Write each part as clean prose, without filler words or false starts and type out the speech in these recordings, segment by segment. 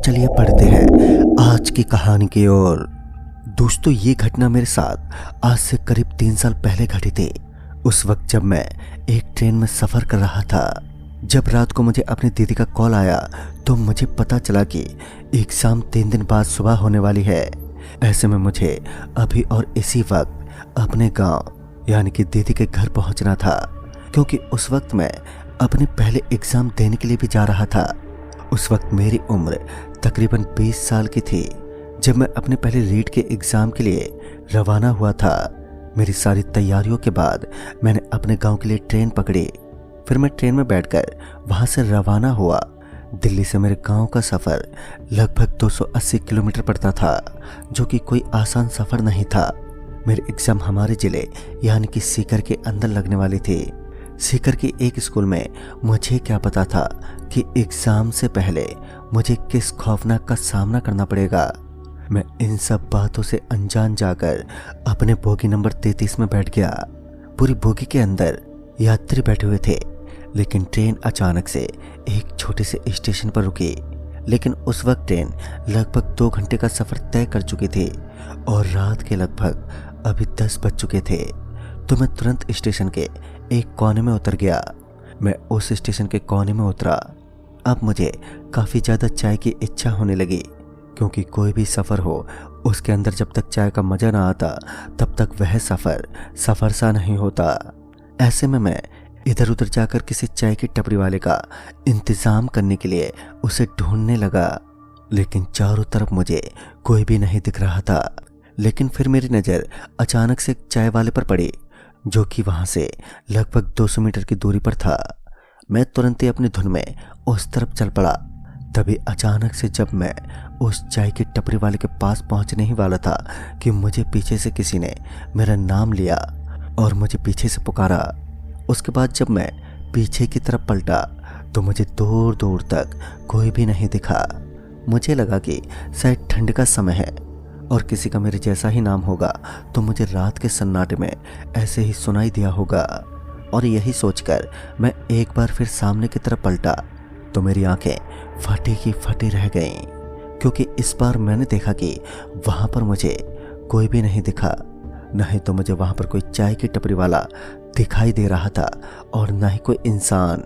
चलिए पढ़ते हैं आज की कहानी की ओर। दोस्तों, ये घटना मेरे साथ आज से करीब 3 साल पहले घटी थी। उस वक्त जब मैं एक ट्रेन में सफ़र कर रहा था, जब रात को मुझे अपनी दीदी का कॉल आया तो मुझे पता चला कि एग्ज़ाम 3 दिन बाद सुबह होने वाली है। ऐसे में मुझे अभी और इसी वक्त अपने गांव यानी कि दीदी के घर पहुंचना था, क्योंकि उस वक्त मैं अपने पहले एग्ज़ाम देने के लिए भी जा रहा था। उस वक्त मेरी उम्र तकरीबन 20 साल की थी जब मैं अपने पहले रीट के एग्ज़ाम के लिए रवाना हुआ था। मेरी सारी तैयारियों के बाद मैंने अपने गांव के लिए ट्रेन पकड़ी। फिर मैं ट्रेन में बैठकर वहां से रवाना हुआ। दिल्ली से मेरे गांव का सफ़र लगभग 280 किलोमीटर पड़ता था, जो कि कोई आसान सफ़र नहीं था। मेरे एग्ज़ाम हमारे ज़िले यानी कि सीकर के अंदर लगने वाली थी। सीकर के एक स्कूल में। मुझे क्या पता था कि एग्ज़ाम से पहले मुझे किस खौफनाक का सामना करना पड़ेगा। मैं इन सब बातों से अनजान जाकर अपने बोगी नंबर 33 में बैठ गया। पूरी बोगी के अंदर यात्री बैठे हुए थे, लेकिन ट्रेन अचानक से एक छोटे से स्टेशन पर रुकी। लेकिन उस वक्त ट्रेन लगभग 2 घंटे का सफ़र तय कर चुकी थी और रात के लगभग अभी 10 बज चुके थे। तो मैं तुरंत स्टेशन के एक कोने में उतर गया। मैं उस स्टेशन के कोने में उतरा। अब मुझे काफ़ी ज़्यादा चाय की इच्छा होने लगी, क्योंकि कोई भी सफ़र हो उसके अंदर जब तक चाय का मज़ा ना आता तब तक वह सफ़र सा नहीं होता। ऐसे में मैं इधर उधर जाकर किसी चाय की टपरी वाले का इंतज़ाम करने के लिए उसे ढूंढने लगा, लेकिन चारों तरफ मुझे कोई भी नहीं दिख रहा था। लेकिन फिर मेरी नज़र अचानक से एक चाय वाले पर पड़ी, जो कि वहाँ से लगभग 200 मीटर की दूरी पर था। मैं तुरंत ही अपनी धुन में उस तरफ चल पड़ा। तभी अचानक से जब मैं उस चाय की टपरी वाले के पास पहुँचने ही वाला था कि मुझे पीछे से किसी ने मेरा नाम लिया और मुझे पीछे से पुकारा। उसके बाद जब मैं पीछे की तरफ पलटा तो मुझे दूर दूर तक कोई भी नहीं दिखा। मुझे लगा कि शायद ठंड का समय है और किसी का मेरे जैसा ही नाम होगा, तो मुझे रात के सन्नाटे में ऐसे ही सुनाई दिया होगा। और यही सोचकर मैं एक बार फिर सामने की तरफ पलटा तो मेरी आंखें फटी की फटी रह गईं, क्योंकि इस बार मैंने देखा कि वहाँ पर मुझे कोई भी नहीं दिखा। न ही तो मुझे वहाँ पर कोई चाय की टपरी वाला दिखाई दे रहा था और न ही कोई इंसान।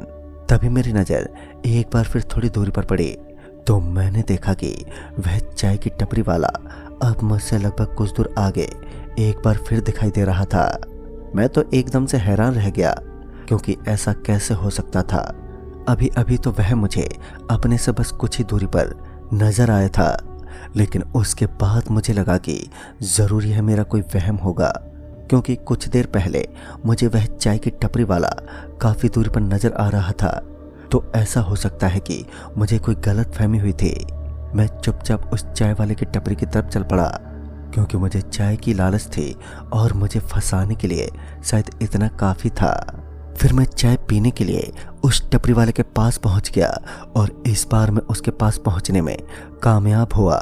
तभी मेरी नज़र एक बार फिर थोड़ी दूरी पर पड़ी तो मैंने देखा कि वह चाय की टपरी वाला अब मुझसे लगभग कुछ दूर आगे एक बार फिर दिखाई दे रहा था। मैं तो एकदम से हैरान रह गया, क्योंकि ऐसा कैसे हो सकता था। अभी अभी तो वह मुझे अपने से बस कुछ ही दूरी पर नजर आया था, लेकिन उसके बाद मुझे लगा कि ज़रूरी है मेरा कोई वहम होगा, क्योंकि कुछ देर पहले मुझे वह चाय की टपरी वाला काफ़ी दूरी पर नजर आ रहा था। तो ऐसा हो सकता है कि मुझे कोई गलत फहमी हुई थी। मैं चुपचाप उस चाय वाले की टपरी की तरफ चल पड़ा, क्योंकि मुझे चाय की लालच थी और मुझे फंसाने के लिए शायद इतना काफ़ी था। फिर मैं चाय पीने के लिए उस टपरी वाले के पास पहुंच गया और इस बार मैं उसके पास पहुंचने में कामयाब हुआ।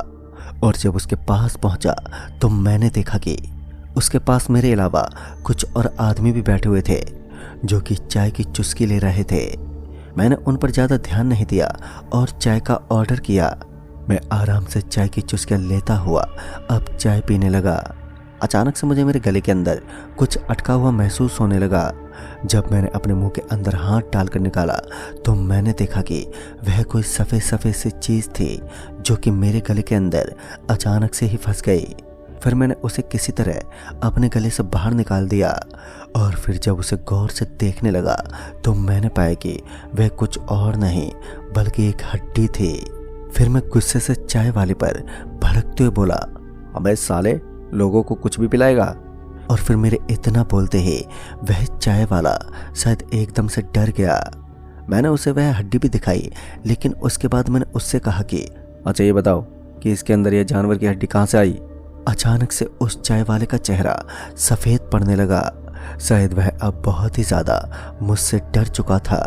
और जब उसके पास पहुंचा तो मैंने देखा कि उसके पास मेरे अलावा कुछ और आदमी भी बैठे हुए थे, जो कि चाय की चुस्की ले रहे थे। मैंने उन पर ज़्यादा ध्यान नहीं दिया और चाय का ऑर्डर किया। मैं आराम से चाय की चुस्कियाँ लेता हुआ अब चाय पीने लगा। अचानक से मुझे मेरे गले के अंदर कुछ अटका हुआ महसूस होने लगा। जब मैंने अपने मुंह के अंदर हाथ डालकर निकाला तो मैंने देखा कि वह कोई सफ़ेद सफ़ेद सी चीज़ थी, जो कि मेरे गले के अंदर अचानक से ही फंस गई। फिर मैंने उसे किसी तरह अपने गले से बाहर निकाल दिया और फिर जब उसे गौर से देखने लगा तो मैंने पाया कि वह कुछ और नहीं बल्कि एक हड्डी थी। फिर मैं गुस्से से चाय वाले पर भड़कते हुए बोला, अबे साले, लोगों को कुछ भी पिलाएगा? और फिर मेरे इतना बोलते ही वह चाय वाला शायद एकदम से डर गया। मैंने उसे वह हड्डी भी दिखाई, लेकिन उसके बाद मैंने उससे कहा कि अच्छा ये बताओ कि इसके अंदर यह जानवर की हड्डी कहाँ से आई? अचानक से उस चाय वाले का चेहरा सफ़ेद पड़ने लगा। शायद वह अब बहुत ही ज़्यादा मुझसे डर चुका था।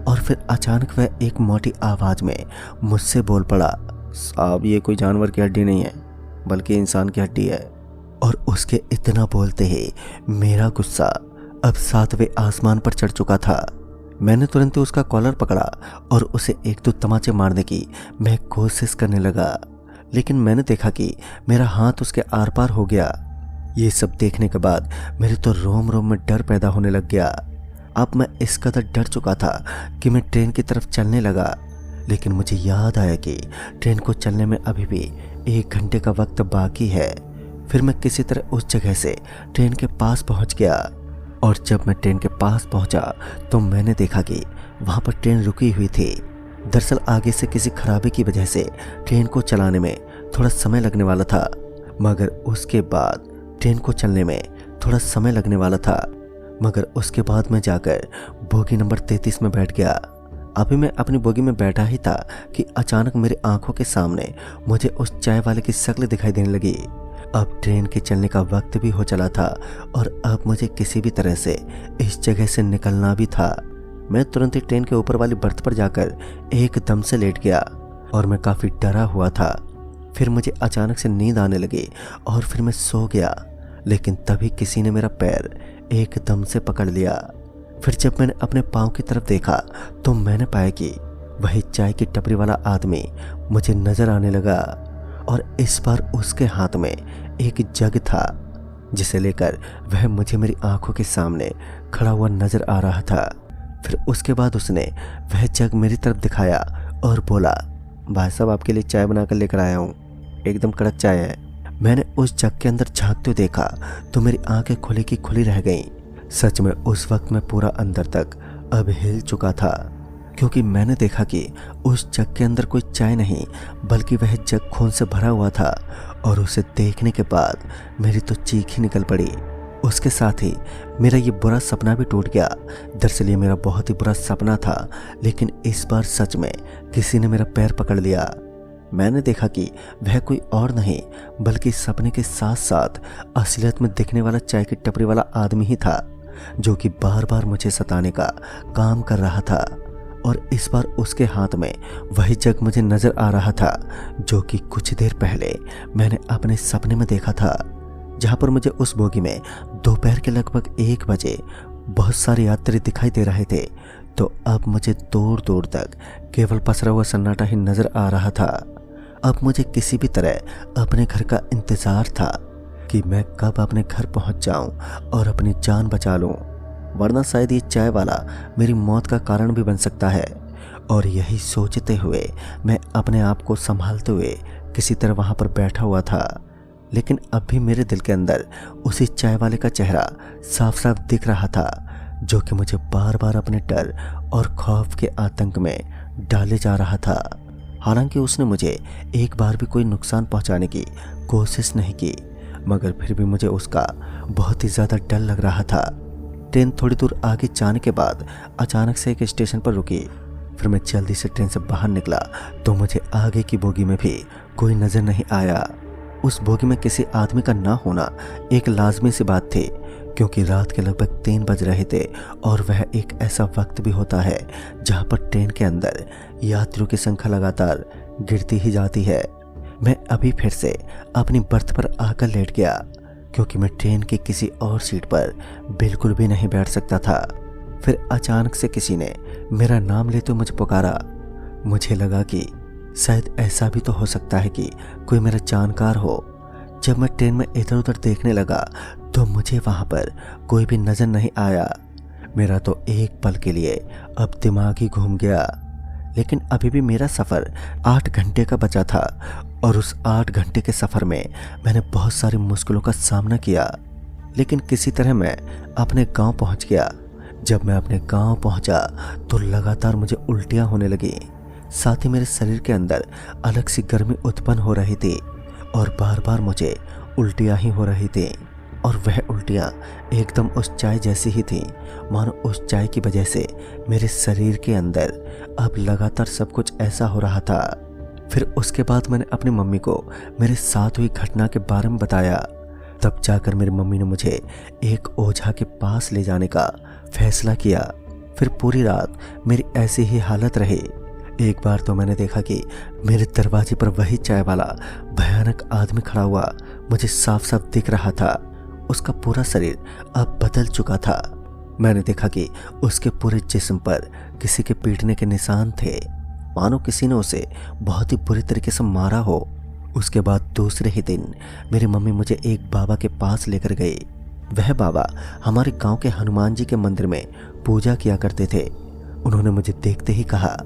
और फिर अचानक वह एक मोटी आवाज़ में मुझसे बोल पड़ा, साहब ये कोई जानवर की हड्डी नहीं है बल्कि इंसान की हड्डी है। और उसके इतना बोलते ही मेरा गुस्सा अब 7वें आसमान पर चढ़ चुका था। मैंने तुरंत ही उसका कॉलर पकड़ा और उसे एक दो तमाचे मारने की मैं कोशिश करने लगा, लेकिन मैंने देखा कि मेरा हाथ उसके आर पार हो गया। ये सब देखने के बाद मेरे तो रोम रोम में डर पैदा होने लग गया। अब मैं इस कदर डर चुका था कि मैं ट्रेन की तरफ चलने लगा, लेकिन मुझे याद आया कि ट्रेन को चलने में अभी भी 1 घंटे का वक्त बाकी है। फिर मैं किसी तरह उस जगह से ट्रेन के पास पहुंच गया, और जब मैं ट्रेन के पास पहुंचा तो मैंने देखा कि वहां पर ट्रेन रुकी हुई थी। दरअसल आगे से किसी खराबी की वजह से ट्रेन को चलाने में थोड़ा समय लगने वाला था, मगर उसके बाद ट्रेन को चलने में थोड़ा समय लगने वाला था मगर उसके बाद मैं जाकर बोगी नंबर 33 में बैठ गया। अभी मैं अपनी बोगी में बैठा ही था कि अचानक मेरी आंखों के सामने मुझे उस चाय वाले की शक्ल दिखाई देने लगी। अब ट्रेन के चलने का वक्त भी हो चला था और अब मुझे किसी भी तरह से इस जगह से निकलना भी था। मैं तुरंत ही ट्रेन के ऊपर वाली बर्थ पर जाकर एकदम से लेट गया और मैं काफ़ी डरा हुआ था। फिर मुझे अचानक से नींद आने लगी और फिर मैं सो गया, लेकिन तभी किसी ने मेरा पैर एकदम से पकड़ लिया। फिर जब मैंने अपने पाँव की तरफ देखा तो मैंने पाया कि वही चाय की टपरी वाला आदमी मुझे नजर आने लगा, और इस बार उसके हाथ में एक जग था जिसे लेकर वह मुझे मेरी आंखों के सामने खड़ा हुआ नजर आ रहा था। फिर उसके बाद उसने वह जग मेरी तरफ दिखाया और बोला, भाई साहब आपके लिए चाय बनाकर लेकर आया हूँ, एकदम कड़क चाय है। मैंने उस जग के अंदर झांकते हुए देखा तो मेरी आंखें खुली की खुली रह गईं। सच में उस वक्त मैं पूरा अंदर तक अब हिल चुका था, क्योंकि मैंने देखा कि उस जग के अंदर कोई चाय नहीं बल्कि वह जग खून से भरा हुआ था, और उसे देखने के बाद मेरी तो चीख ही निकल पड़ी। उसके साथ ही मेरा ये बुरा सपना भी टूट गया। दरअसल ये मेरा बहुत ही बुरा सपना था, लेकिन इस बार सच में किसी ने मेरा पैर पकड़ लिया। मैंने देखा कि वह कोई और नहीं बल्कि सपने के साथ साथ असलियत में दिखने वाला चाय की टपरी वाला आदमी ही था, जो कि बार बार मुझे सताने का काम कर रहा था। और इस बार उसके हाथ में वही जग मुझे नजर आ रहा था जो कि कुछ देर पहले मैंने अपने सपने में देखा था, जहां पर मुझे उस बोगी में दोपहर के लगभग 1 बजे बहुत सारे यात्री दिखाई दे रहे थे। तो अब मुझे दूर दूर तक केवल पसरा हुआ सन्नाटा ही नजर आ रहा था। अब मुझे किसी भी तरह अपने घर का इंतजार था कि मैं कब अपने घर पहुंच जाऊं और अपनी जान बचा लूं, वरना शायद ये चाय वाला मेरी मौत का कारण भी बन सकता है। और यही सोचते हुए मैं अपने आप को संभालते हुए किसी तरह वहां पर बैठा हुआ था, लेकिन अब भी मेरे दिल के अंदर उसी चाय वाले का चेहरा साफ साफ दिख रहा था, जो कि मुझे बार बार अपने डर और खौफ के आतंक में डाले जा रहा था। हालांकि उसने मुझे एक बार भी कोई नुकसान पहुंचाने की कोशिश नहीं की, मगर फिर भी मुझे उसका बहुत ही ज़्यादा डर लग रहा था। ट्रेन थोड़ी दूर आगे जाने के बाद अचानक से एक स्टेशन पर रुकी। फिर मैं जल्दी से ट्रेन से बाहर निकला तो मुझे आगे की बोगी में भी कोई नज़र नहीं आया। उस बोगी में किसी आदमी का ना होना एक लाजमी सी बात थी, क्योंकि रात के लगभग 3 बज रहे थे और वह एक ऐसा वक्त भी होता है जहां पर ट्रेन के अंदर यात्रियों की संख्या लगातार गिरती ही जाती है। मैं अभी फिर से अपनी बर्थ पर आकर लेट गया, क्योंकि मैं ट्रेन की किसी और सीट पर बिल्कुल भी नहीं बैठ सकता था। फिर अचानक से किसी ने मेरा नाम लेते मुझे पुकारा। मुझे लगा कि शायद ऐसा भी तो हो सकता है कि कोई मेरा जानकार हो। जब मैं ट्रेन में इधर उधर देखने लगा तो मुझे वहां पर कोई भी नजर नहीं आया। मेरा तो एक पल के लिए अब दिमाग ही घूम गया। लेकिन अभी भी मेरा सफ़र 8 घंटे का बचा था, और उस 8 घंटे के सफ़र में मैंने बहुत सारी मुश्किलों का सामना किया, लेकिन किसी तरह मैं अपने गांव पहुंच गया। जब मैं अपने गांव पहुंचा तो लगातार मुझे उल्टियां होने लगी, साथ ही मेरे शरीर के अंदर अलग सी गर्मी उत्पन्न हो रही थी और बार बार मुझे उल्टियां ही हो रही थी। और वह उल्टियां एकदम उस चाय जैसी ही थी, मानो उस चाय की वजह से मेरे शरीर के अंदर अब लगातार सब कुछ ऐसा हो रहा था। फिर उसके बाद मैंने अपनी मम्मी को मेरे साथ हुई घटना के बारे में बताया। तब जाकर मेरी मम्मी ने मुझे एक ओझा के पास ले जाने का फैसला किया। फिर पूरी रात मेरी ऐसी ही हालत रही। एक बार तो मैंने देखा कि मेरे दरवाजे पर वही चाय वाला भयानक आदमी खड़ा हुआ मुझे साफ साफ दिख रहा था। उसका पूरा शरीर अब बदल चुका था। मैंने देखा कि उसके पूरे जिस्म पर किसी के पीटने के निशान थे, मानो किसी ने उसे बहुत ही बुरी तरीके से मारा हो। उसके बाद दूसरे ही दिन मेरी मम्मी मुझे एक बाबा के पास लेकर गई। वह बाबा हमारे गांव के हनुमान जी के मंदिर में पूजा किया करते थे। उन्होंने मुझे देखते ही कहा,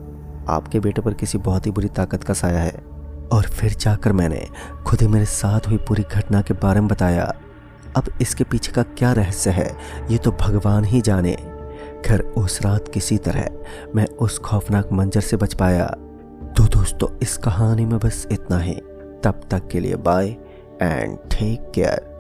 आपके बेटे पर किसी बहुत ही बुरी ताकत का साया है। और फिर जाकर मैंने खुद ही मेरे साथ हुई पूरी घटना के बारे में बताया। अब इसके पीछे का क्या रहस्य है ये तो भगवान ही जाने। खैर उस रात किसी तरह मैं उस खौफनाक मंजर से बच पाया। तो दोस्तों इस कहानी में बस इतना ही। तब तक के लिए बाय एंड टेक केयर।